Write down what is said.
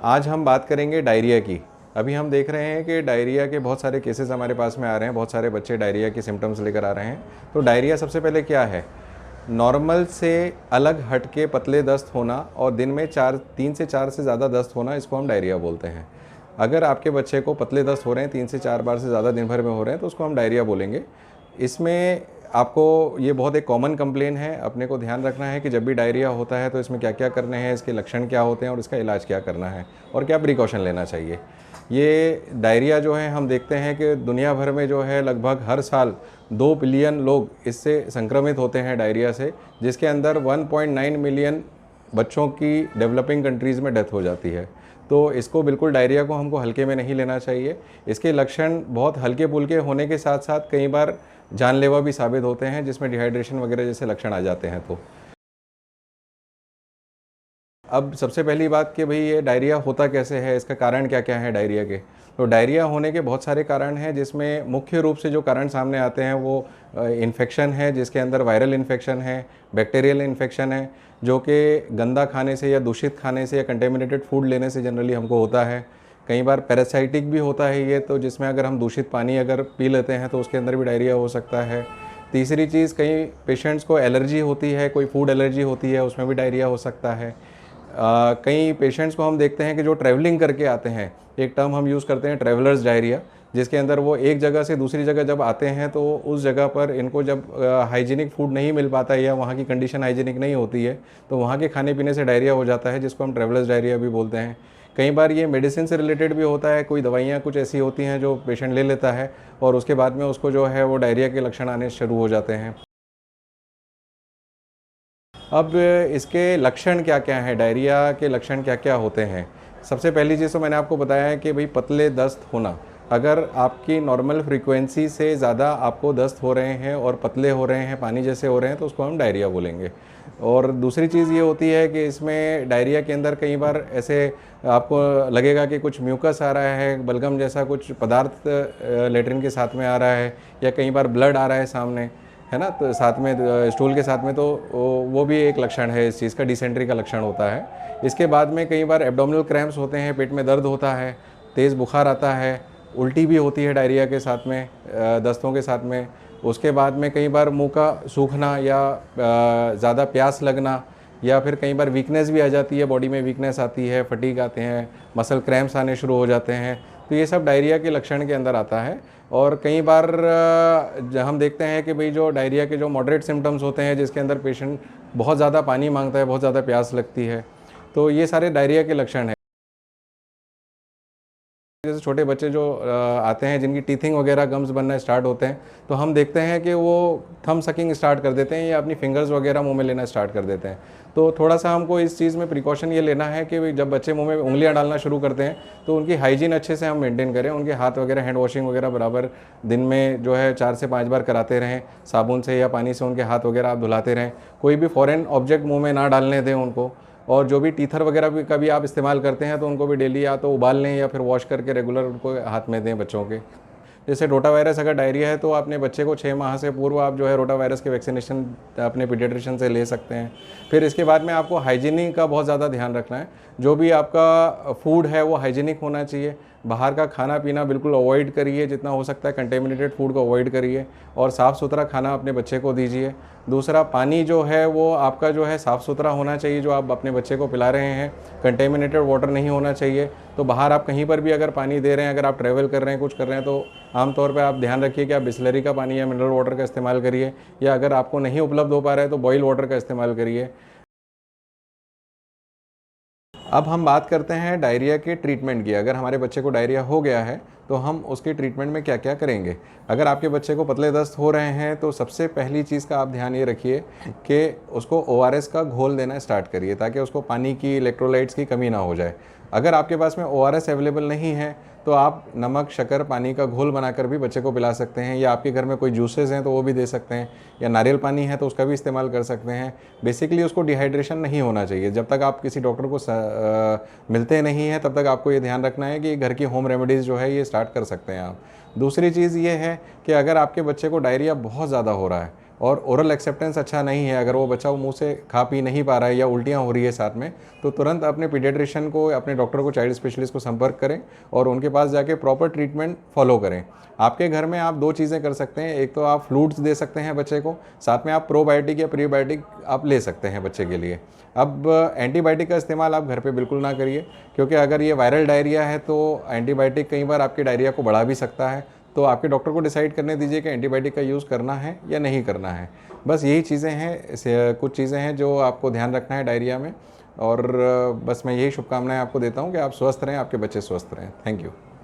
आज हम बात करेंगे डायरिया की। अभी हम देख रहे हैं कि डायरिया के बहुत सारे केसेस हमारे पास में आ रहे हैं, बहुत सारे बच्चे डायरिया की सिम्टम्स लेकर आ रहे हैं। तो डायरिया सबसे पहले क्या है? नॉर्मल से अलग हट के पतले दस्त होना और दिन में 3 से 4 से ज़्यादा दस्त होना, इसको हम डायरिया बोलते हैं। अगर आपके बच्चे को पतले दस्त हो रहे हैं 3 से 4 बार से ज़्यादा दिन भर में हो रहे हैं तो उसको हम डायरिया बोलेंगे। इसमें आपको ये बहुत एक कॉमन कंप्लेन है, अपने को ध्यान रखना है कि जब भी डायरिया होता है तो इसमें क्या क्या करने हैं, इसके लक्षण क्या होते हैं और इसका इलाज क्या करना है और क्या प्रिकॉशन लेना चाहिए। ये डायरिया जो है हम देखते हैं कि दुनिया भर में जो है लगभग हर साल 2 बिलियन लोग इससे संक्रमित होते हैं डायरिया से, जिसके अंदर 1.9 मिलियन बच्चों की डेवलपिंग कंट्रीज़ में डेथ हो जाती है। तो इसको बिल्कुल डायरिया को हमको हल्के में नहीं लेना चाहिए। इसके लक्षण बहुत हल्के फुल्के होने के साथ साथ कई बार जानलेवा भी साबित होते हैं, जिसमें डिहाइड्रेशन वगैरह जैसे लक्षण आ जाते हैं। तो अब सबसे पहली बात कि भाई ये डायरिया होता कैसे है, इसका कारण क्या क्या है डायरिया के। तो डायरिया होने के बहुत सारे कारण हैं, जिसमें मुख्य रूप से जो कारण सामने आते हैं वो इन्फेक्शन है, जिसके अंदर वायरल इन्फेक्शन है, बैक्टीरियल इन्फेक्शन है, जो कि गंदा खाने से या दूषित खाने से या कंटेमिनेटेड फूड लेने से जनरली हमको होता है। कई बार पैरासाइटिक भी होता है ये, तो जिसमें अगर हम दूषित पानी अगर पी लेते हैं तो उसके अंदर भी डायरिया हो सकता है। तीसरी चीज़, कई पेशेंट्स को एलर्जी होती है, कोई फूड एलर्जी होती है, उसमें भी डायरिया हो सकता है। कई पेशेंट्स को हम देखते हैं कि जो ट्रैवलिंग करके आते हैं, एक टर्म हम यूज़ करते हैं ट्रैवलर्स डायरिया, जिसके अंदर वो एक जगह से दूसरी जगह जब आते हैं तो उस जगह पर इनको जब हाइजीनिक फूड नहीं मिल पाता है या वहाँ की कंडीशन हाइजीनिक नहीं होती है तो वहाँ के खाने पीने से डायरिया हो जाता है, जिसको हम ट्रैवलर्स डायरिया भी बोलते हैं। कई बार ये मेडिसिन से रिलेटेड भी होता है, कोई दवाइयाँ कुछ ऐसी होती हैं जो पेशेंट ले लेता है और उसके बाद में उसको जो है वो डायरिया के लक्षण आने शुरू हो जाते हैं। अब इसके लक्षण क्या क्या हैं, डायरिया के लक्षण क्या क्या होते हैं। सबसे पहली चीज़ तो मैंने आपको बताया है कि भाई पतले दस्त होना। अगर आपकी नॉर्मल फ्रीक्वेंसी से ज़्यादा आपको दस्त हो रहे हैं और पतले हो रहे हैं, पानी जैसे हो रहे हैं, तो उसको हम डायरिया बोलेंगे। और दूसरी चीज़ ये होती है कि इसमें डायरिया के अंदर कई बार ऐसे आपको लगेगा कि कुछ म्यूकस आ रहा है, बलगम जैसा कुछ पदार्थ लेटरिन के साथ में आ रहा है, या कई बार ब्लड आ रहा है सामने, है ना, तो साथ में स्टूल के साथ में, तो वो भी एक लक्षण है इस चीज़ का, डिसेंट्री का लक्षण होता है। इसके बाद में कई बार एब्डोमिनल क्रैम्प्स होते हैं, पेट में दर्द होता है, तेज़ बुखार आता है, उल्टी भी होती है डायरिया के साथ में, दस्तों के साथ में। उसके बाद में कई बार मुंह का सूखना या ज़्यादा प्यास लगना, या फिर कई बार वीकनेस भी आ जाती है, बॉडी में वीकनेस आती है, फटीग आते हैं, मसल क्रैम्प्स आने शुरू हो जाते हैं। तो ये सब डायरिया के लक्षण के अंदर आता है। और कई बार हम देखते हैं कि भाई जो डायरिया के जो मॉडरेट सिम्टम्स होते हैं, जिसके अंदर पेशेंट बहुत ज़्यादा पानी मांगता है, बहुत ज़्यादा प्यास लगती है, तो ये सारे डायरिया के लक्षण हैं। जैसे छोटे बच्चे जो आते हैं, जिनकी टीथिंग वगैरह गम्स बनना स्टार्ट होते हैं, तो हम देखते हैं कि वो थंब सकिंग स्टार्ट कर देते हैं या अपनी फिंगर्स वगैरह मुंह में लेना स्टार्ट कर देते हैं। तो थोड़ा सा हमको इस चीज़ में प्रिकॉशन ये लेना है कि जब बच्चे मुंह में उंगलियां डालना शुरू करते हैं तो उनकी हाइजीन अच्छे से हम मेंटेन करें, उनके हाथ वगैरह हैंड वॉशिंग वगैरह बराबर दिन में जो है 4 से 5 बार कराते रहें, साबुन से या पानी से उनके हाथ वगैरह आप धुलाते रहें। कोई भी फॉरेन ऑब्जेक्ट मुँह में ना डालने दें उनको। और जो भी टीथर वगैरह भी कभी आप इस्तेमाल करते हैं तो उनको भी डेली या तो उबाल लें या फिर वॉश करके रेगुलर उनको हाथ में दें बच्चों के। जैसे रोटा वायरस अगर डायरिया है तो अपने बच्चे को 6 माह से पूर्व आप जो है रोटा वायरस के वैक्सीनेशन अपने पीडियाट्रिशियन से ले सकते हैं। फिर इसके बाद में आपको हाइजीनिक का बहुत ज़्यादा ध्यान रखना है। जो भी आपका फूड है वो हाइजीनिक होना चाहिए। बाहर का खाना पीना बिल्कुल अवॉइड करिए, जितना हो सकता है कंटेमिनेटेड फूड को अवॉइड करिए और साफ़ सुथरा खाना अपने बच्चे को दीजिए। दूसरा, पानी जो है वो आपका जो है साफ़ सुथरा होना चाहिए, जो आप अपने बच्चे को पिला रहे हैं। कंटेमिनेटेड वाटर नहीं होना चाहिए। तो बाहर आप कहीं पर भी अगर पानी दे रहे हैं, अगर आप ट्रैवल कर रहे हैं, कुछ कर रहे हैं, तो आमतौर पे आप ध्यान रखिए कि आप बिस्लरी का पानी या मिनरल वाटर का इस्तेमाल करिए, या अगर आपको नहीं उपलब्ध हो पा रहा है तो बॉयल वाटर का इस्तेमाल करिए। अब हम बात करते हैं डायरिया के ट्रीटमेंट की। अगर हमारे बच्चे को डायरिया हो गया है तो हम उसके ट्रीटमेंट में क्या क्या करेंगे। अगर आपके बच्चे को पतले दस्त हो रहे हैं तो सबसे पहली चीज़ का आप ध्यान ये रखिए कि उसको ORS का घोल देना स्टार्ट करिए, ताकि उसको पानी की, इलेक्ट्रोलाइट्स की कमी ना हो जाए। अगर आपके पास में ORS अवेलेबल नहीं है तो आप नमक, शक्कर, पानी का घोल बनाकर भी बच्चे को पिला सकते हैं, या आपके घर में कोई जूसेस हैं तो वो भी दे सकते हैं, या नारियल पानी है तो उसका भी इस्तेमाल कर सकते हैं। बेसिकली उसको डिहाइड्रेशन नहीं होना चाहिए। जब तक आप किसी डॉक्टर को मिलते नहीं हैं तब तक आपको ये ध्यान रखना है कि घर की होम रेमेडीज़ जो है ये स्टार्ट कर सकते हैं आप। दूसरी चीज़ ये है कि अगर आपके बच्चे को डायरिया बहुत ज़्यादा हो रहा है, और ओरल एक्सेप्टेंस अच्छा नहीं है, अगर वो बच्चा वो मुंह से खा पी नहीं पा रहा है या उल्टियाँ हो रही है साथ में, तो तुरंत अपने पीडियाट्रिशियन को, अपने डॉक्टर को, चाइल्ड स्पेशलिस्ट को संपर्क करें और उनके पास जाके प्रॉपर ट्रीटमेंट फॉलो करें। आपके घर में आप दो चीज़ें कर सकते हैं, एक तो आप फ्लूइड्स दे सकते हैं बच्चे को, साथ में आप प्रोबायोटिक या प्रीबायोटिक आप ले सकते हैं बच्चे के लिए। अब एंटीबायोटिक का इस्तेमाल आप घर पे बिल्कुल ना करिए, क्योंकि अगर ये वायरल डायरिया है तो एंटीबायोटिक कई बार आपके डायरिया को बढ़ा भी सकता है। तो आपके डॉक्टर को डिसाइड करने दीजिए कि एंटीबायोटिक का यूज़ करना है या नहीं करना है। बस यही चीज़ें हैं, कुछ चीज़ें हैं जो आपको ध्यान रखना है डायरिया में। और बस मैं यही शुभकामनाएं आपको देता हूं कि आप स्वस्थ रहें, आपके बच्चे स्वस्थ रहें। Thank you.